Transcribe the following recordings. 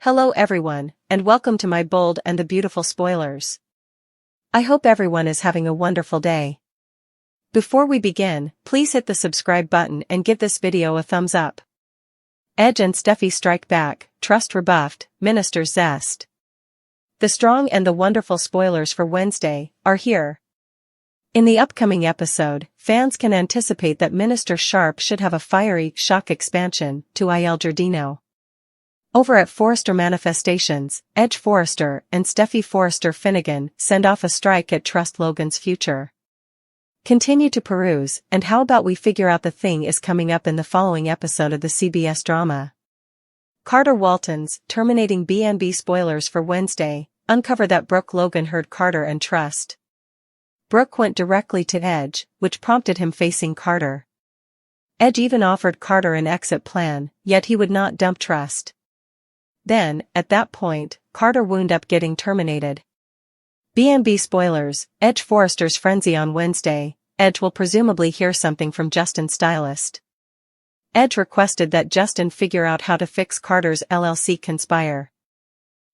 Hello everyone, and welcome to my bold and the beautiful spoilers. I hope everyone is having a wonderful day. Before we begin, please hit the subscribe button and give this video a thumbs up. Edge and Steffy strike back, trust rebuffed, minister's zest. The strong and the wonderful spoilers for Wednesday are here. In the upcoming episode, fans can anticipate that Minister Sharp should have a fiery shock expansion to Il Giardino. Over at Forrester Manifestations, Edge Forrester and Steffy Forrester Finnegan send off a strike at Trust Logan's future. Continue to peruse, and how about we figure out the thing is coming up in the following episode of the CBS drama. Carter Walton's terminating B&B spoilers for Wednesday uncover that Brooke Logan heard Carter and Trust. Brooke went directly to Edge, which prompted him facing Carter. Edge even offered Carter an exit plan, yet he would not dump Trust. Then, at that point, Carter wound up getting terminated. B&B spoilers, Edge Forrester's frenzy on Wednesday. Edge will presumably hear something from Justin's stylist. Edge requested that Justin figure out how to fix Carter's LLC conspire.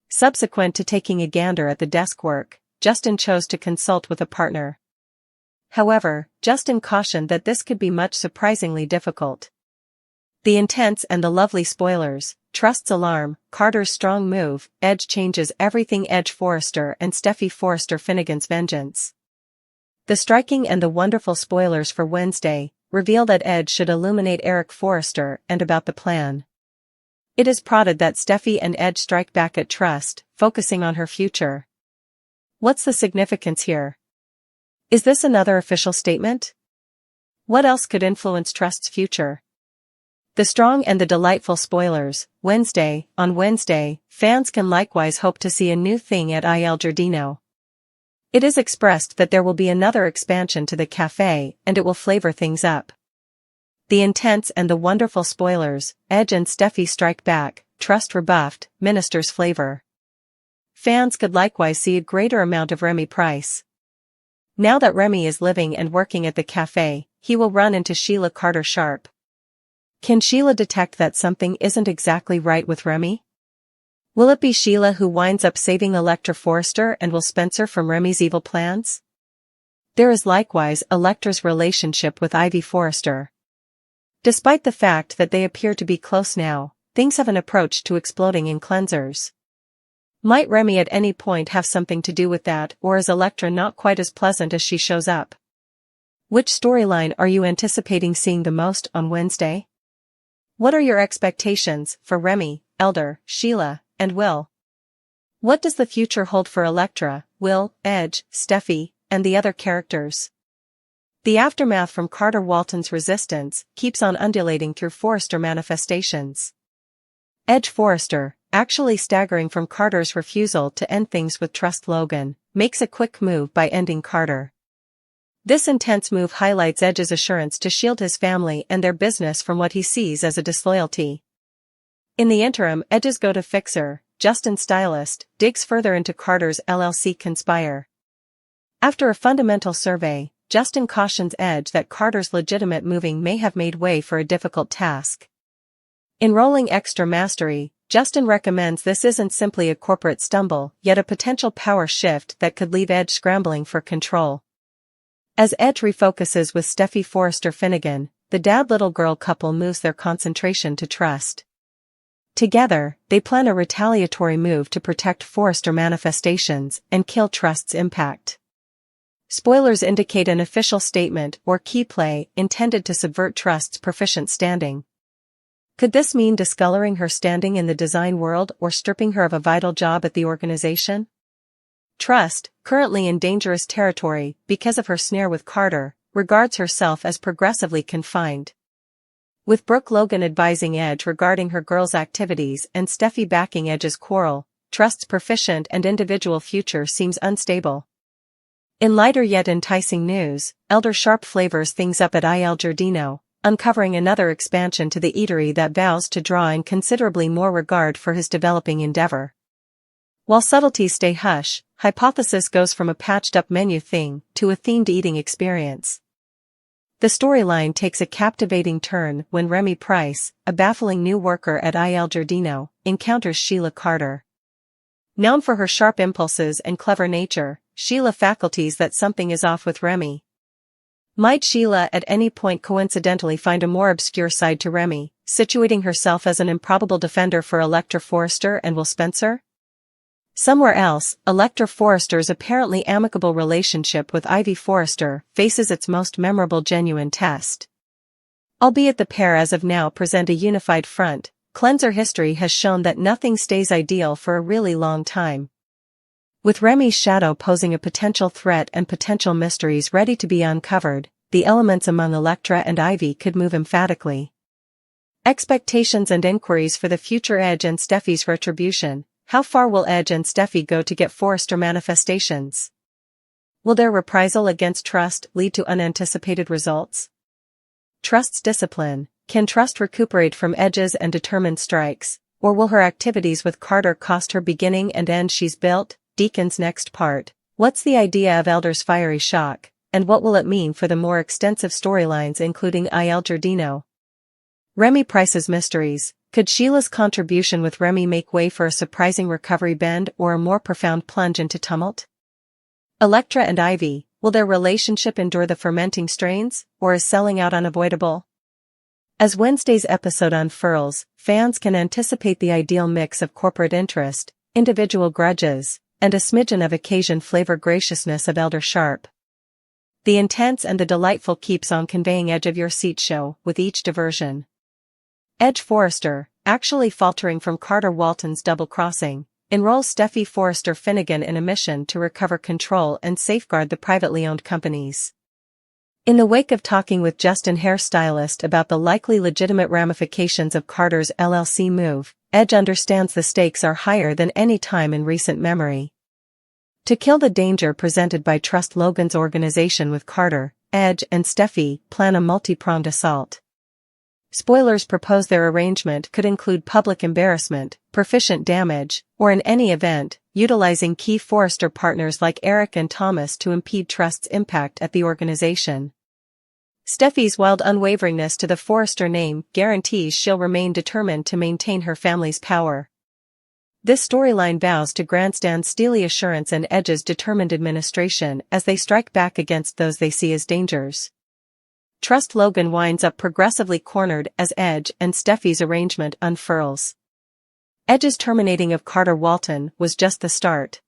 Subsequent to taking a gander at the desk work, Justin chose to consult with a partner. However, Justin cautioned that this could be much surprisingly difficult. The intense and the lovely spoilers, Trust's alarm, Carter's strong move, Edge changes everything. Edge Forrester and Steffy Forrester Finnegan's vengeance. The striking and the wonderful spoilers for Wednesday reveal that Edge should illuminate Eric Forrester and about the plan. It is prodded that Steffy and Edge strike back at Trust, focusing on her future. What's the significance here? Is this another official statement? What else could influence Trust's future? The strong and the delightful spoilers, Wednesday. On Wednesday, fans can likewise hope to see a new thing at Il Giardino. It is expressed that there will be another expansion to the cafe and it will flavor things up. The intense and the wonderful spoilers, Edge and Steffy strike back, Trust rebuffed, minister's flavor. Fans could likewise see a greater amount of Remy Price. Now that Remy is living and working at the cafe, he will run into Sheila Carter Sharp. Can Sheila detect that something isn't exactly right with Remy? Will it be Sheila who winds up saving Electra Forrester and will Spencer from Remy's evil plans? There is likewise Electra's relationship with Ivy Forrester. Despite the fact that they appear to be close now, things have an approach to exploding in cleansers. Might Remy at any point have something to do with that, or is Electra not quite as pleasant as she shows up? Which storyline are you anticipating seeing the most on Wednesday? What are your expectations for Remy, Elder, Sheila, and Will? What does the future hold for Electra, Will, Edge, Steffy, and the other characters? The aftermath from Carter Walton's resistance keeps on undulating through Forrester Manifestations. Edge Forrester, actually staggering from Carter's refusal to end things with Trust Logan, makes a quick move by ending Carter. This intense move highlights Edge's assurance to shield his family and their business from what he sees as a disloyalty. In the interim, Edge's go-to fixer, Justin's stylist, digs further into Carter's LLC conspire. After a fundamental survey, Justin cautions Edge that Carter's legitimate moving may have made way for a difficult task. Enrolling extra mastery, Justin recommends this isn't simply a corporate stumble, yet a potential power shift that could leave Edge scrambling for control. As Edge refocuses with Steffy Forrester Finnegan, the dad-little girl couple moves their concentration to Trust. Together, they plan a retaliatory move to protect Forrester Manifestations and kill Trust's impact. Spoilers indicate an official statement or key play intended to subvert Trust's proficient standing. Could this mean discoloring her standing in the design world or stripping her of a vital job at the organization? Trust, currently in dangerous territory because of her snare with Carter, regards herself as progressively confined. With Brooke Logan advising Edge regarding her girl's activities and Steffy backing Edge's quarrel, Trust's proficient and individual future seems unstable. In lighter yet enticing news, Elder Sharp flavors things up at Il Giardino, uncovering another expansion to the eatery that vows to draw in considerably more regard for his developing endeavor. While subtleties stay hush, Hypothesis goes from a patched-up menu thing to a themed eating experience. The storyline takes a captivating turn when Remy Price, a baffling new worker at Il Giardino, encounters Sheila Carter. Known for her sharp impulses and clever nature, Sheila faculties that something is off with Remy. Might Sheila at any point coincidentally find a more obscure side to Remy, situating herself as an improbable defender for Electra Forrester and Will Spencer? Somewhere else, Electra Forrester's apparently amicable relationship with Ivy Forrester faces its most memorable genuine test. Albeit the pair as of now present a unified front, Cleanser history has shown that nothing stays ideal for a really long time. With Remy's shadow posing a potential threat and potential mysteries ready to be uncovered, the elements among Electra and Ivy could move emphatically. Expectations and inquiries for the future Edge and Steffy's retribution. How far will Edge and Steffy go to get Forrester manifestations? Will their reprisal against Trust lead to unanticipated results? Trust's discipline. Can Trust recuperate from Edge's and determined strikes, or will her activities with Carter cost her beginning and end she's built? Deacon's next part. What's the idea of Elder's fiery shock, and what will it mean for the more extensive storylines including Il Giardino? Remy Price's mysteries. Could Sheila's contribution with Remy make way for a surprising recovery bend or a more profound plunge into tumult? Electra and Ivy, will their relationship endure the fermenting strains, or is selling out unavoidable? As Wednesday's episode unfurls, fans can anticipate the ideal mix of corporate interest, individual grudges, and a smidgen of occasion flavor graciousness of Elder Sharp. The intense and the delightful keeps on conveying edge of your seat show with each diversion. Edge Forrester, actually faltering from Carter Walton's double-crossing, enrolls Steffy Forrester Finnegan in a mission to recover control and safeguard the privately owned companies. In the wake of talking with Justin hairstylist about the likely legitimate ramifications of Carter's LLC move, Edge understands the stakes are higher than any time in recent memory. To kill the danger presented by Trust Logan's organization with Carter, Edge and Steffy plan a multi-pronged assault. Spoilers propose their arrangement could include public embarrassment, proficient damage, or in any event, utilizing key Forrester partners like Eric and Thomas to impede Trust's impact at the organization. Steffy's wild unwaveringness to the Forrester name guarantees she'll remain determined to maintain her family's power. This storyline vows to grandstand steely assurance and Edge's determined administration as they strike back against those they see as dangers. Trust Logan winds up progressively cornered as Edge and Steffy's arrangement unfurls. Edge's terminating of Carter Walton was just the start.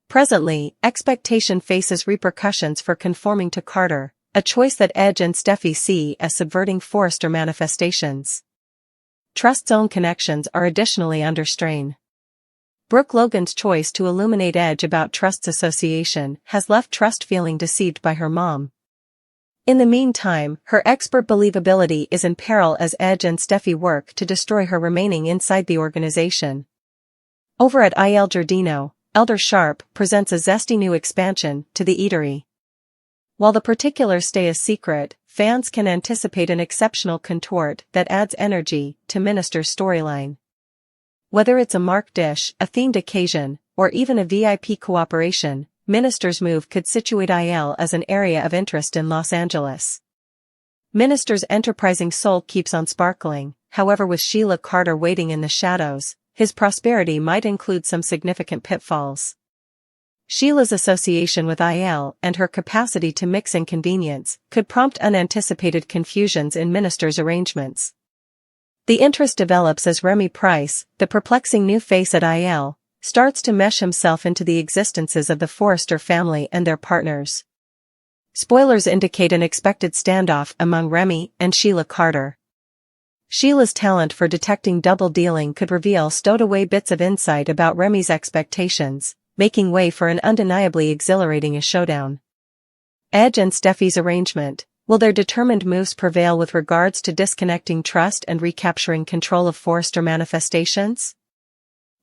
Presently, expectation faces repercussions for conforming to Carter, a choice that Edge and Steffy see as subverting Forrester manifestations. Trust's own connections are additionally under strain. Brooke Logan's choice to illuminate Edge about Trust's association has left Trust feeling deceived by her mom. In the meantime, her expert believability is in peril as Edge and Steffy work to destroy her remaining inside the organization. Over at Il Giardino, Elder Sharp presents a zesty new expansion to the eatery. While the particulars stay a secret, fans can anticipate an exceptional contort that adds energy to Minister's storyline. Whether it's a marked dish, a themed occasion, or even a VIP cooperation, Minister's move could situate IL as an area of interest in Los Angeles. Minister's enterprising soul keeps on sparkling, however with Sheila Carter waiting in the shadows, his prosperity might include some significant pitfalls. Sheila's association with IL and her capacity to mix inconvenience could prompt unanticipated confusions in Minister's arrangements. The interest develops as Remy Price, the perplexing new face at IL, starts to mesh himself into the existences of the Forrester family and their partners. Spoilers indicate an expected standoff among Remy and Sheila Carter. Sheila's talent for detecting double-dealing could reveal stowed-away bits of insight about Remy's expectations, making way for an undeniably exhilarating showdown. Edge and Steffy's arrangement. Will their determined moves prevail with regards to disconnecting Trust and recapturing control of Forrester manifestations?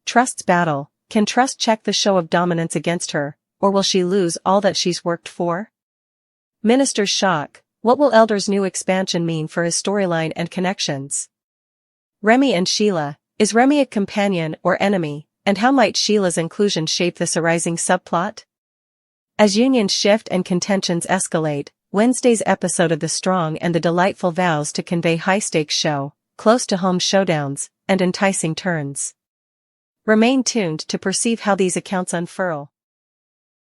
Trust's battle. Can Trust check the show of dominance against her, or will she lose all that she's worked for? Minister's shock. What will Elder's new expansion mean for his storyline and connections? Remy and Sheila. Is Remy a companion or enemy, and how might Sheila's inclusion shape this arising subplot? As unions shift and contentions escalate, Wednesday's episode of The Strong and the Delightful vows to convey high-stakes show, close-to-home showdowns, and enticing turns. Remain tuned to perceive how these accounts unfurl.